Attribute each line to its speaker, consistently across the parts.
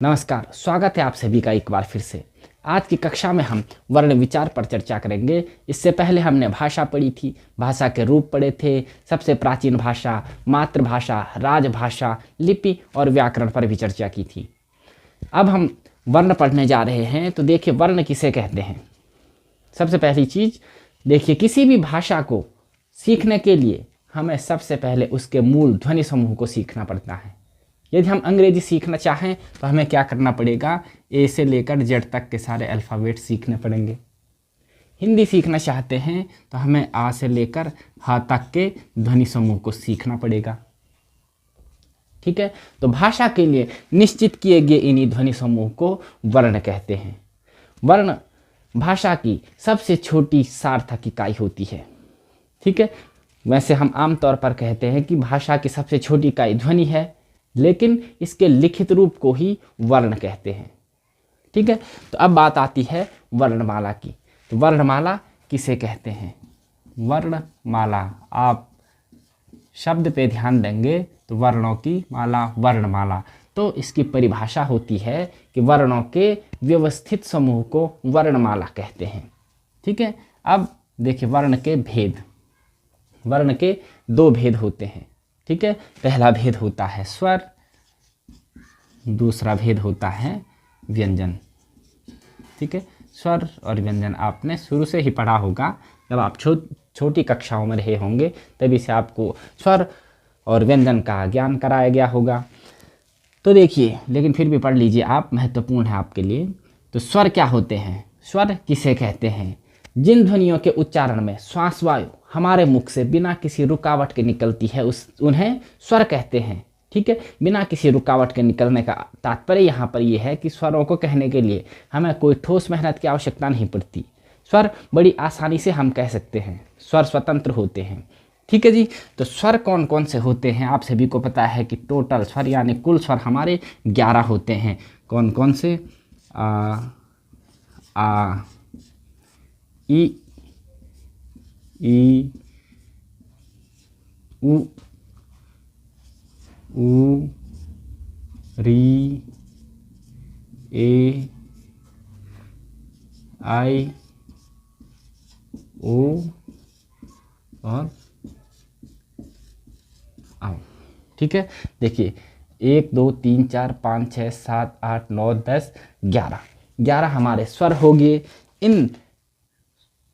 Speaker 1: नमस्कार, स्वागत है आप सभी का एक बार फिर से। आज की कक्षा में हम वर्ण विचार पर चर्चा करेंगे। इससे पहले हमने भाषा पढ़ी थी, भाषा के रूप पढ़े थे, सबसे प्राचीन भाषा, मातृभाषा, राजभाषा, लिपि और व्याकरण पर भी चर्चा की थी। अब हम वर्ण पढ़ने जा रहे हैं। तो देखिए, वर्ण किसे कहते हैं। सबसे पहली चीज़ देखिए, किसी भी भाषा को सीखने के लिए हमें सबसे पहले उसके मूल ध्वनि समूह को सीखना पड़ता है। यदि हम अंग्रेजी सीखना चाहें तो हमें क्या करना पड़ेगा, ए से लेकर जेड तक के सारे अल्फ़ाबेट सीखने पड़ेंगे। हिंदी सीखना चाहते हैं तो हमें आ से लेकर हा तक के ध्वनि समूह को सीखना पड़ेगा। ठीक है, तो भाषा के लिए निश्चित किए गए इन्हीं ध्वनि समूह को वर्ण कहते हैं। वर्ण भाषा की सबसे छोटी सार्थक इकाई होती है। ठीक है, वैसे हम आमतौर पर कहते हैं कि भाषा की सबसे छोटी इकाई ध्वनि है, लेकिन इसके लिखित रूप को ही वर्ण कहते हैं। ठीक है, तो अब बात आती है वर्णमाला की। तो वर्णमाला किसे कहते हैं। वर्णमाला, आप शब्द पे ध्यान देंगे तो वर्णों की माला, वर्णमाला। तो इसकी परिभाषा होती है कि वर्णों के व्यवस्थित समूह को वर्णमाला कहते हैं। ठीक है, अब देखिए वर्ण के भेद। वर्ण के दो भेद होते हैं। ठीक है, पहला भेद होता है स्वर, दूसरा भेद होता है व्यंजन। ठीक है, स्वर और व्यंजन आपने शुरू से ही पढ़ा होगा। जब आप छोटी कक्षाओं में रहे होंगे तभी से आपको स्वर और व्यंजन का ज्ञान कराया गया होगा। तो देखिए, लेकिन फिर भी पढ़ लीजिए आप, महत्वपूर्ण है आपके लिए। तो स्वर क्या होते हैं। स्वर किसे कहते हैं, जिन ध्वनियों के उच्चारण में श्वास वायु हमारे मुख से बिना किसी रुकावट के निकलती है उन्हें स्वर कहते हैं। ठीक है, बिना किसी रुकावट के निकलने का तात्पर्य यहाँ पर यह है कि स्वरों को कहने के लिए हमें कोई ठोस मेहनत की आवश्यकता नहीं पड़ती। स्वर बड़ी आसानी से हम कह सकते हैं, स्वर स्वतंत्र होते हैं। ठीक है जी, तो स्वर कौन कौन से होते हैं आप सभी को पता है कि टोटल स्वर यानी कुल स्वर हमारे 11 होते हैं। कौन कौन से, आ ई उ री ए आई ओ और आओ। ठीक है, देखिए 1 2 3 4 5 6 7 8 9 10 11 हमारे स्वर हो गए। इन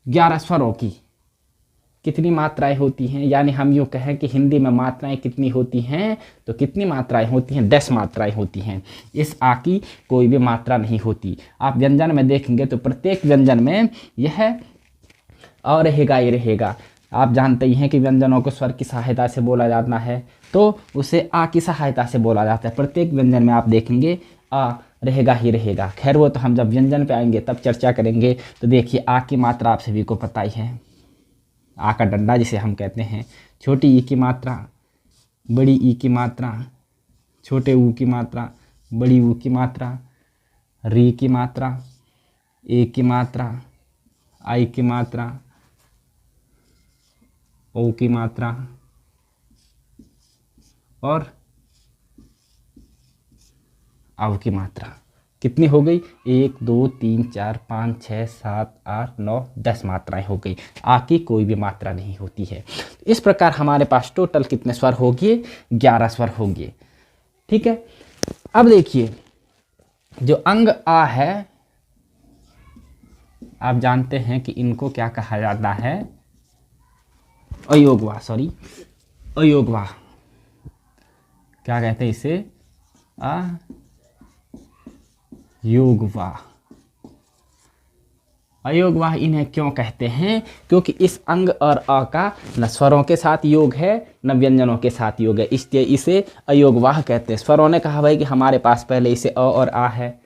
Speaker 1: 11 स्वरों की कितनी मात्राएं होती हैं, यानी हम यूँ कहें कि हिंदी में मात्राएं कितनी होती हैं, तो कितनी मात्राएं होती हैं, 10 मात्राएं होती हैं। इस आ की कोई भी मात्रा नहीं होती। आप व्यंजन में देखेंगे तो प्रत्येक व्यंजन में यह अ रहेगा, ये रहेगा। आप जानते ही हैं कि व्यंजनों को स्वर की सहायता से बोला जाता है, तो उसे आ की सहायता से बोला जाता है। प्रत्येक व्यंजन में आप देखेंगे आ रहेगा ही रहेगा। खैर वो तो हम जब व्यंजन पे आएंगे तब चर्चा करेंगे। तो देखिए, आ की मात्रा आप सभी को पता ही है, आ का डंडा जिसे हम कहते हैं। छोटी ई की मात्रा, बड़ी ई की मात्रा, छोटे ऊ की मात्रा, बड़ी ऊ की मात्रा, री की मात्रा, ए की मात्रा, आई की मात्रा, ओ की मात्रा और आव की मात्रा। कितनी हो गई, 1 2 3 4 5 6 7 8 9 10 मात्राएं हो गई। आ की कोई भी मात्रा नहीं होती है। इस प्रकार हमारे पास टोटल कितने स्वर हो गए, 11 स्वर हो गए। ठीक है, अब देखिए जो अंग आ है, आप जानते हैं कि इनको क्या कहा जाता है, अयोगवाह। सॉरी, अयोगवाह क्या कहते हैं इसे, योगवाह। अयोगवाह इन्हें क्यों कहते हैं, क्योंकि इस अंग और अ का न स्वरों के साथ योग है न व्यंजनों के साथ योग है, इसलिए इसे अयोगवाह कहते हैं। स्वरों ने कहा भाई कि हमारे पास पहले इसे अ और आ है,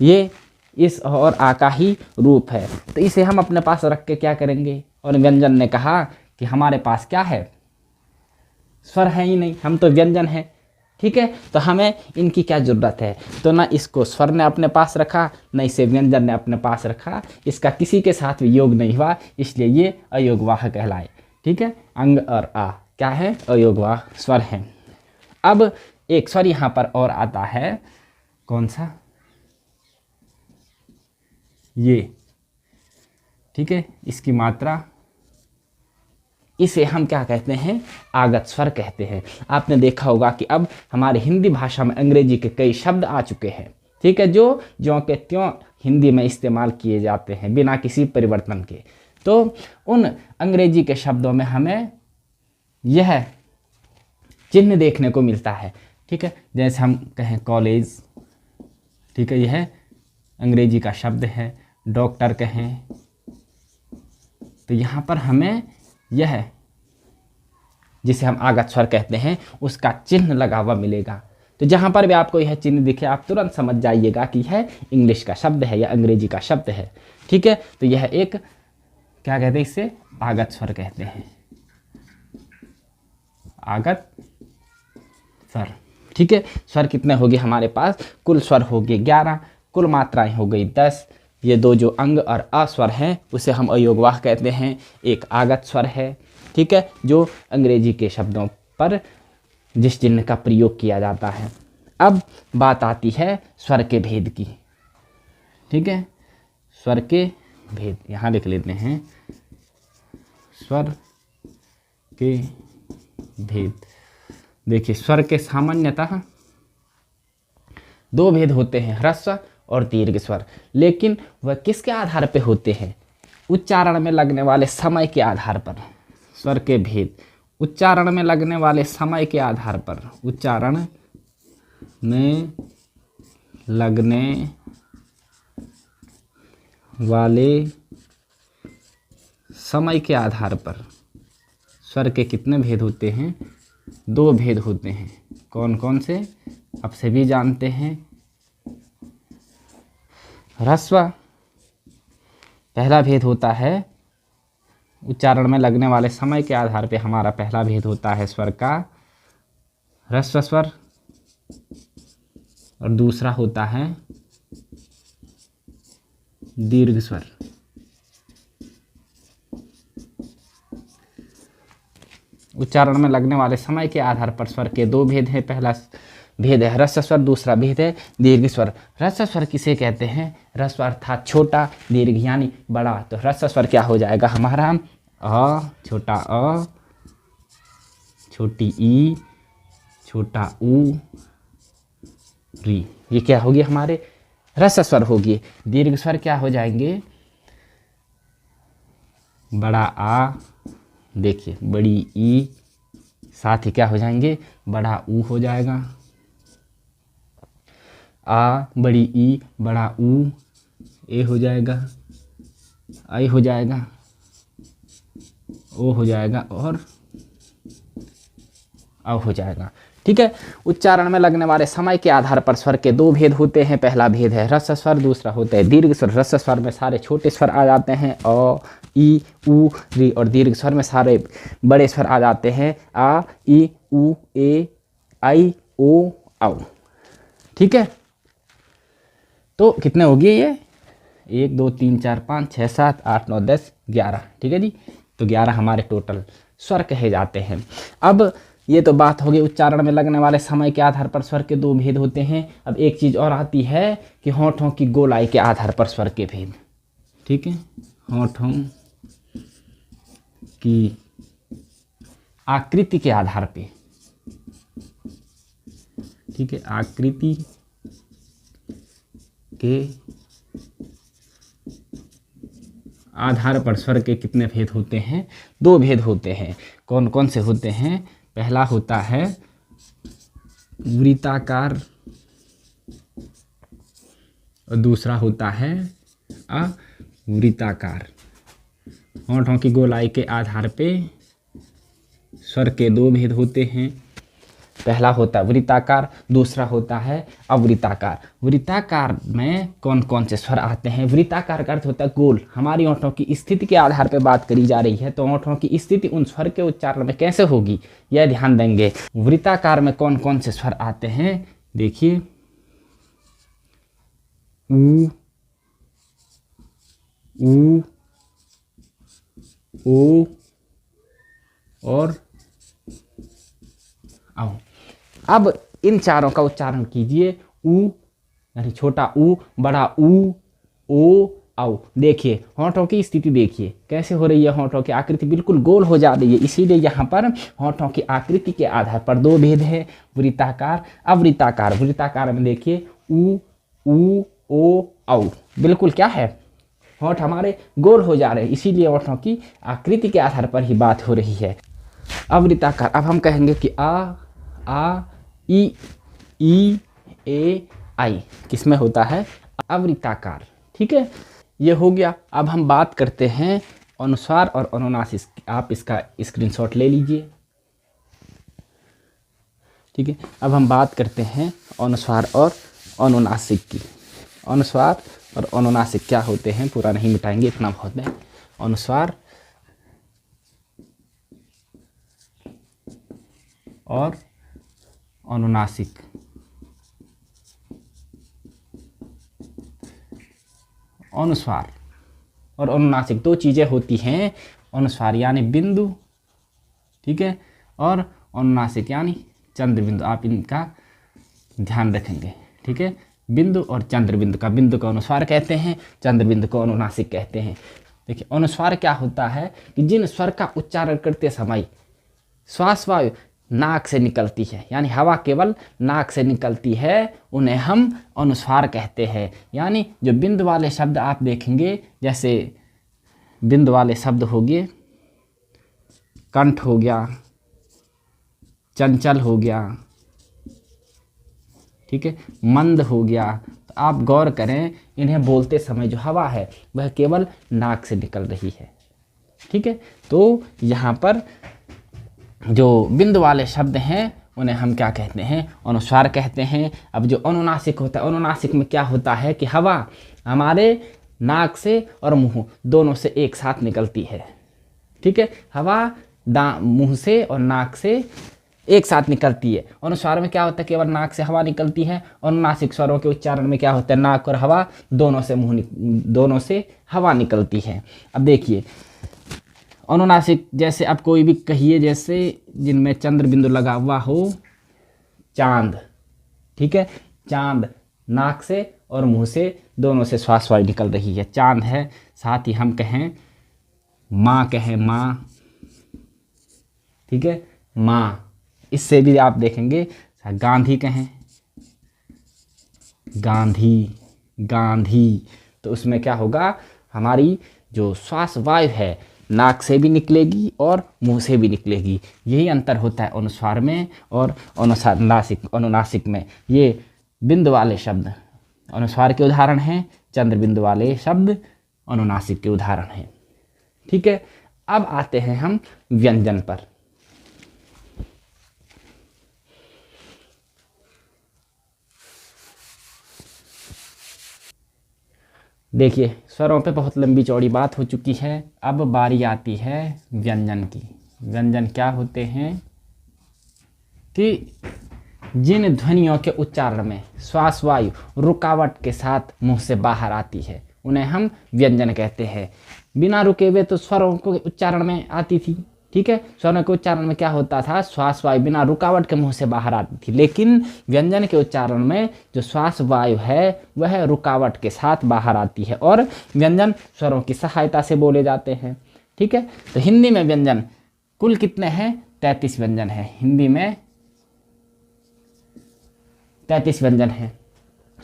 Speaker 1: ये इस अ और आ का ही रूप है, तो इसे हम अपने पास रख के क्या करेंगे। और व्यंजन ने कहा कि हमारे पास क्या है, स्वर है ही नहीं, हम तो व्यंजन है। ठीक है, तो हमें इनकी क्या ज़रूरत है। तो ना इसको स्वर ने अपने पास रखा, न इसे व्यंजन ने अपने पास रखा, इसका किसी के साथ भी योग नहीं हुआ, इसलिए ये अयोगवाह कहलाए। ठीक है, अंग और आ क्या है, अयोगवाह स्वर है। अब एक स्वर यहाँ पर और आता है, कौन सा, ये, ठीक है, इसकी मात्रा, इसे हम क्या कहते हैं, आगत स्वर कहते हैं। आपने देखा होगा कि अब हमारे हिंदी भाषा में अंग्रेजी के कई शब्द आ चुके हैं, ठीक है, जो ज्यों के त्यों हिंदी में इस्तेमाल किए जाते हैं बिना किसी परिवर्तन के। तो उन अंग्रेजी के शब्दों में हमें यह चिन्ह देखने को मिलता है, ठीक है। जैसे हम कहें कॉलेज, ठीक है, यह अंग्रेजी का शब्द है। डॉक्टर कहें तो यहाँ पर हमें यह, जिसे हम आगत स्वर कहते हैं, उसका चिन्ह लगा हुआ मिलेगा। तो जहाँ पर भी आपको यह चिन्ह दिखे आप तुरंत समझ जाइएगा कि यह इंग्लिश का शब्द है या अंग्रेजी का शब्द है, ठीक है। तो यह एक क्या कहते हैं, इससे आगत स्वर कहते हैं, आगत स्वर, ठीक है। स्वर कितने हो गए हमारे पास, कुल स्वर हो गए 11, कुल मात्राएं हो गई 10। ये दो जो अंग और अस्वर हैं उसे हम अयोगवाह कहते हैं। एक आगत स्वर है, ठीक है, जो अंग्रेजी के शब्दों पर जिस चिन्ह का प्रयोग किया जाता है। अब बात आती है स्वर के भेद की, ठीक है, स्वर के भेद यहाँ लिख लेते हैं, स्वर के भेद। देखिए, स्वर के सामान्यतः दो भेद होते हैं, ह्रस्व और दीर्घ स्वर, लेकिन वह किसके आधार पे होते हैं, उच्चारण में लगने वाले समय के आधार पर। स्वर के भेद उच्चारण में लगने वाले समय के आधार पर, उच्चारण में लगने वाले समय के आधार पर स्वर के कितने भेद होते हैं, दो भेद होते हैं। कौन कौन से, आप सभी जानते हैं। ह्रस्व, पहला भेद होता है उच्चारण में लगने वाले समय के आधार पे, हमारा पहला भेद होता है स्वर का ह्रस्व स्वर, और दूसरा होता है दीर्घ स्वर। उच्चारण में लगने वाले समय के आधार पर स्वर के दो भेद हैं। पहला भेद है ह्रस्व स्वर, दूसरा भेद है दीर्घ स्वर। ह्रस्व स्वर किसे कहते हैं, ह्रस्व अर्थात छोटा, दीर्घ यानी बड़ा। तो ह्रस्व स्वर क्या हो जाएगा हमारा, अ, छोटा अ, छोटी ई, छोटा ऊ, री, ये क्या होगी हमारे ह्रस्व स्वर होगी। दीर्घ स्वर क्या हो जाएंगे, बड़ा आ, देखिए बड़ी ई, साथ ही क्या हो जाएंगे, बड़ा ऊ हो जाएगा, आ, बड़ी ई, बड़ा ऊ, ए हो जाएगा, आई हो जाएगा, ओ हो जाएगा और औ हो जाएगा, ठीक है। उच्चारण में लगने वाले समय के आधार पर स्वर के दो भेद होते हैं। पहला भेद है ह्रस्व स्वर, दूसरा होता है दीर्घ स्वर। ह्रस्व स्वर में सारे छोटे स्वर आ जाते हैं, अ, ई, ऊ, री, और दीर्घ स्वर में सारे बड़े स्वर आ जाते हैं, आ, ई, ऊ, ए, आई, ओ, औ, ठीक है। तो कितने हो गए ये, 1 2 3 4 5 6 7 8 9 10 11, ठीक है जी। तो 11 हमारे टोटल स्वर कहे जाते हैं। अब ये तो बात हो गई उच्चारण में लगने वाले समय के आधार पर स्वर के दो भेद होते हैं। अब एक चीज़ और आती है कि होठों की गोलाई के आधार पर स्वर के भेद, ठीक है, होठों की आकृति के आधार पे, ठीक है, आकृति के आधार पर स्वर के कितने भेद होते हैं, दो भेद होते हैं। कौन कौन से होते हैं, पहला होता है वृत्ताकार और दूसरा होता है अवृत्ताकार। होठों की गोलाई के आधार पे स्वर के दो भेद होते हैं। पहला होता है वृत्ताकार, दूसरा होता है अवृत्ताकार। वृत्ताकार में कौन कौन से स्वर आते हैं, वृत्ताकार का अर्थ होता है गोल। हमारी होठों की स्थिति के आधार पर बात करी जा रही है, तो होठों की स्थिति उन स्वर के उच्चारण में कैसे होगी यह ध्यान देंगे। वृत्ताकार में कौन कौन से स्वर आते हैं, देखिए ऊ, ऊ, ओ और औ। अब इन चारों का उच्चारण कीजिए, ऊ, यानी छोटा ऊ, बड़ा ऊ, ओ, औ। देखिए होंठों की स्थिति देखिए कैसे हो रही है, होंठों की आकृति बिल्कुल गोल हो जा रही है। इसीलिए यहाँ पर होंठों की आकृति के आधार पर दो भेद है, वृत्ताकार, अवृत्ताकार। वृत्ताकार में देखिए ऊ, ओ, औ, बिल्कुल क्या है, होंठ हमारे गोल हो जा रहे हैं, इसीलिए होंठों की आकृति के आधार पर ही बात हो रही है। अवृत्ताकार, अब हम कहेंगे कि आ, ई, ए, आई किसमें होता है, अवृत्ताकार। ठीक है, ये हो गया। अब हम बात करते हैं अनुस्वार और अनुनासिक। आप इसका स्क्रीनशॉट ले लीजिए। ठीक है, अब हम बात करते हैं अनुस्वार और अनुनासिक की। अनुस्वार और अनुनासिक क्या होते हैं, पूरा नहीं मिटाएंगे, इतना बहुत है। अनुस्वार और अनुनासिक। अनुस्वार और अनुनासिक दो चीज़ें होती हैं। अनुस्वार यानी बिंदु, ठीक है, और अनुनासिक यानी चंद्र बिंदु। आप इनका ध्यान रखेंगे। ठीक है, बिंदु और चंद्र बिंदु का, बिंदु को अनुस्वार कहते हैं, चंद्र बिंदु को अनुनासिक कहते हैं। देखिए अनुस्वार क्या होता है कि जिन स्वर का उच्चारण करते समय श्वास वायु नाक से निकलती है, यानी हवा केवल नाक से निकलती है, उन्हें हम अनुस्वार कहते हैं। यानी जो बिंदु वाले शब्द आप देखेंगे, जैसे बिंदु वाले शब्द हो गए, कंठ हो गया, चंचल हो गया, ठीक है, मंद हो गया। तो आप गौर करें, इन्हें बोलते समय जो हवा है वह केवल नाक से निकल रही है। ठीक है, तो यहाँ पर जो बिंदु वाले शब्द हैं उन्हें हम क्या कहते हैं, अनुस्वार कहते हैं। अब जो अनुनासिक होता है, अनुनासिक में क्या होता है कि हवा हमारे नाक से और मुंह दोनों से एक साथ निकलती है। ठीक है, हवा मुंह से और नाक से एक साथ निकलती है। अनुस्वार में क्या होता है, केवल नाक से हवा निकलती है। अनुनासिक स्वरों के उच्चारण में क्या होता है, नाक और हवा दोनों से हवा निकलती है। अब देखिए अनुनासिक, जैसे आप कोई भी कहिए, जैसे जिनमें चंद्र बिंदु लगा हुआ हो, चांद। ठीक है, चांद नाक से और मुंह से दोनों से श्वास वायु निकल रही है, चांद है। साथ ही हम कहें माँ, कहें माँ, ठीक है, माँ। इससे भी आप देखेंगे, गांधी कहें, गांधी, गांधी। तो उसमें क्या होगा, हमारी जो श्वास वायु है नाक से भी निकलेगी और मुंह से भी निकलेगी। यही अंतर होता है अनुस्वार में और अनुनासिक में। ये बिंदु वाले शब्द अनुस्वार के उदाहरण हैं, चंद्र बिंदु वाले शब्द अनुनासिक के उदाहरण हैं। ठीक है, अब आते हैं हम व्यंजन पर। देखिए स्वरों पे बहुत लंबी चौड़ी बात हो चुकी है, अब बारी आती है व्यंजन की। व्यंजन क्या होते हैं कि जिन ध्वनियों के उच्चारण में श्वास वायु रुकावट के साथ मुंह से बाहर आती है उन्हें हम व्यंजन कहते हैं। बिना रुके हुए तो स्वरों को उच्चारण में आती थी। ठीक है, स्वरों के उच्चारण में क्या होता था, श्वास वायु बिना रुकावट के मुंह से बाहर आती थी। लेकिन व्यंजन के उच्चारण में जो श्वास वायु है वह रुकावट के साथ बाहर आती है और व्यंजन स्वरों की सहायता से बोले जाते हैं। ठीक है, तो हिंदी में व्यंजन कुल कितने हैं, 33 व्यंजन है। हिंदी में 33 व्यंजन हैं।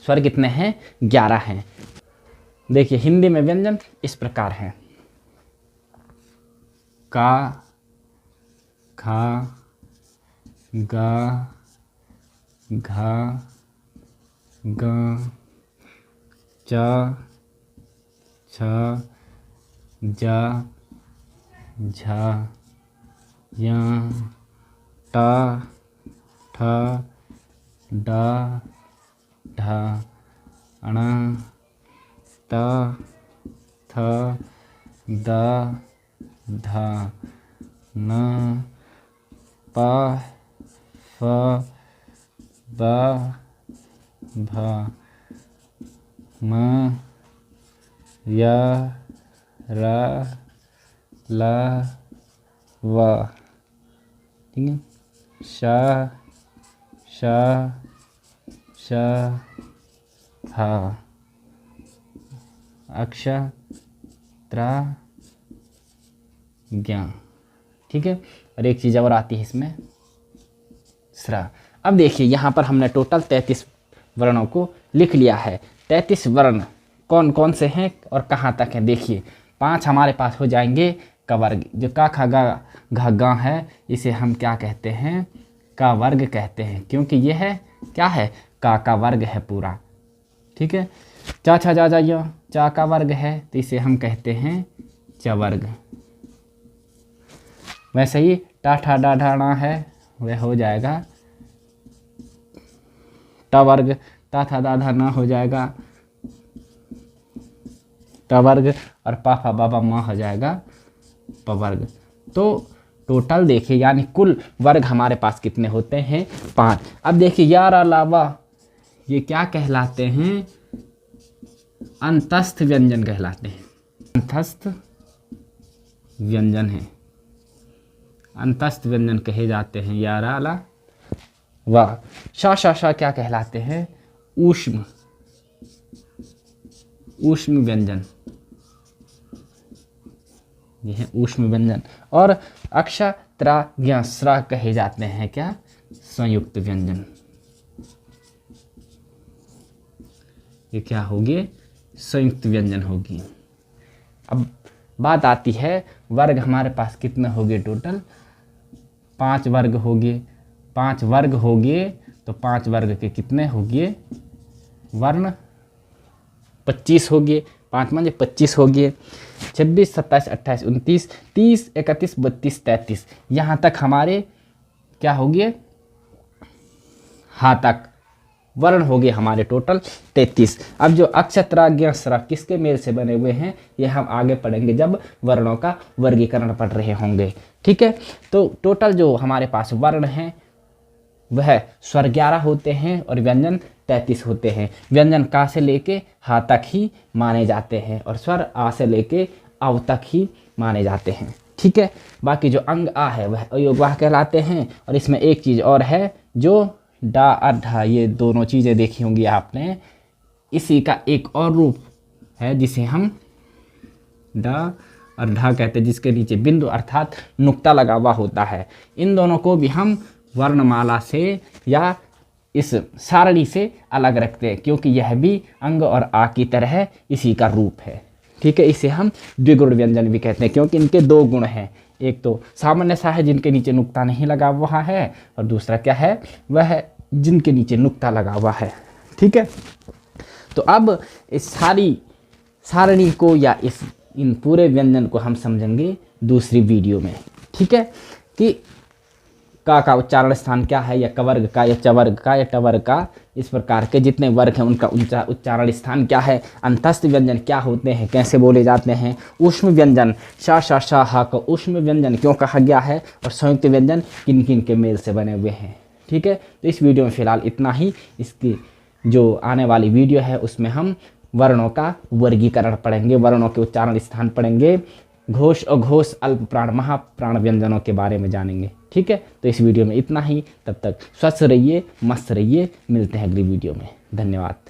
Speaker 1: स्वर कितने हैं, 11 हैं। देखिए हिंदी में व्यंजन इस प्रकार हैं, का, खा, गा, घा, ग, च, छ, ज, झ, य, ट, ठ, ड, ढ, ण, त, थ, द, ध, न, प, फ, ब, भ, म, य, र, ल, व। ठीक है, श, श, ह अक्षत्र ज्ञ। ठीक है, और एक चीज़ और आती है इसमें स्र। अब देखिए यहाँ पर हमने टोटल 33 वर्णों को लिख लिया है। 33 वर्ण कौन कौन से हैं और कहाँ तक हैं? देखिए 5 हमारे पास हो जाएंगे क वर्ग, जो का खा गा घा गा है इसे हम क्या कहते हैं? का वर्ग कहते हैं, क्योंकि यह है क्या है? का वर्ग है पूरा। ठीक है, चा छा जा या चा का वर्ग है तो इसे हम कहते हैं च वर्ग। वैसे ही टा ठा डा ढाना है वह हो जाएगा ट वर्ग। ता था दा धा ना हो जाएगा ट वर्ग, और पा फा बा मा हो जाएगा प वर्ग। तो टोटल देखिए यानी कुल वर्ग हमारे पास कितने होते हैं? 5। अब देखिए यार अलावा ये क्या कहलाते हैं? अंतस्थ व्यंजन कहलाते हैं। अंतस्थ व्यंजन है, अंतस्थ व्यंजन कहे जाते हैं यार अला वाह। शा क्या कहलाते हैं? ऊष्म व्यंजन, ये है ऊष्म व्यंजन। और अक्षत्राज्ञ स्रा कहे जाते हैं क्या? संयुक्त व्यंजन। ये क्या होगी? संयुक्त व्यंजन होगी। अब बात आती है वर्ग हमारे पास कितने होंगे? टोटल 5 वर्ग होंगे। 5 वर्ग होंगे तो 5 वर्ग के कितने होंगे? वर्ण 25 होंगे। 5 माने 25 होंगे। 26, 27, 28, 29, 30, 31, 32, 33, यहाँ तक हमारे क्या होंगे? हाँ तक वर्ण हो गए हमारे टोटल 33। अब जो अक्षत्राज्ञ स्र किसके मेल से बने हुए हैं ये हम आगे पढ़ेंगे जब वर्णों का वर्गीकरण पढ़ रहे होंगे। ठीक है, तो टोटल जो हमारे पास वर्ण हैं वह स्वर 11 होते हैं और व्यंजन 33 होते हैं। व्यंजन का से लेके हा तक ही माने जाते हैं और स्वर आ से लेके अव तक ही माने जाते हैं। ठीक है, बाकी जो अंग आ है वह अयोगवाह कहलाते हैं। और इसमें एक चीज़ और है जो डा अढ़ा, ये दोनों चीज़ें देखी होंगी आपने। इसी का एक और रूप है जिसे हम डा और ढा कहते हैं, जिसके नीचे बिंदु अर्थात नुक्ता लगा हुआ होता है। इन दोनों को भी हम वर्णमाला से या इस सारणी से अलग रखते हैं क्योंकि यह भी अंग और आ की तरह इसी का रूप है। ठीक है, इसे हम द्विगुण व्यंजन भी कहते हैं क्योंकि इनके 2 गुण हैं। एक तो सामान्य सा है जिनके नीचे नुक्ता नहीं लगा हुआ है, और दूसरा क्या है? वह जिनके नीचे नुक्ता लगा हुआ है। ठीक है, तो अब इस सारी सारणी को या इन पूरे व्यंजन को हम समझेंगे दूसरी वीडियो में। ठीक है, कि का उच्चारण स्थान क्या है, या कवर्ग का या चवर्ग का या टवर्ग का, इस प्रकार के जितने वर्ग हैं उनका उच्चारण स्थान क्या है, अंतस्थ व्यंजन क्या होते हैं, कैसे बोले जाते हैं, ऊष्म व्यंजन शा हा का ऊष्म व्यंजन क्यों कहा गया है, और संयुक्त व्यंजन किन किन के मेल से बने हुए हैं। ठीक है, तो इस वीडियो में फ़िलहाल इतना ही। इसकी जो आने वाली वीडियो है उसमें हम वर्णों का वर्गीकरण पढ़ेंगे, वर्णों के उच्चारण स्थान पढ़ेंगे, घोष अघोष अल्प प्राण महाप्राण व्यंजनों के बारे में जानेंगे। ठीक है, तो इस वीडियो में इतना ही। तब तक स्वस्थ रहिए, मस्त रहिए, मिलते हैं अगली वीडियो में। धन्यवाद।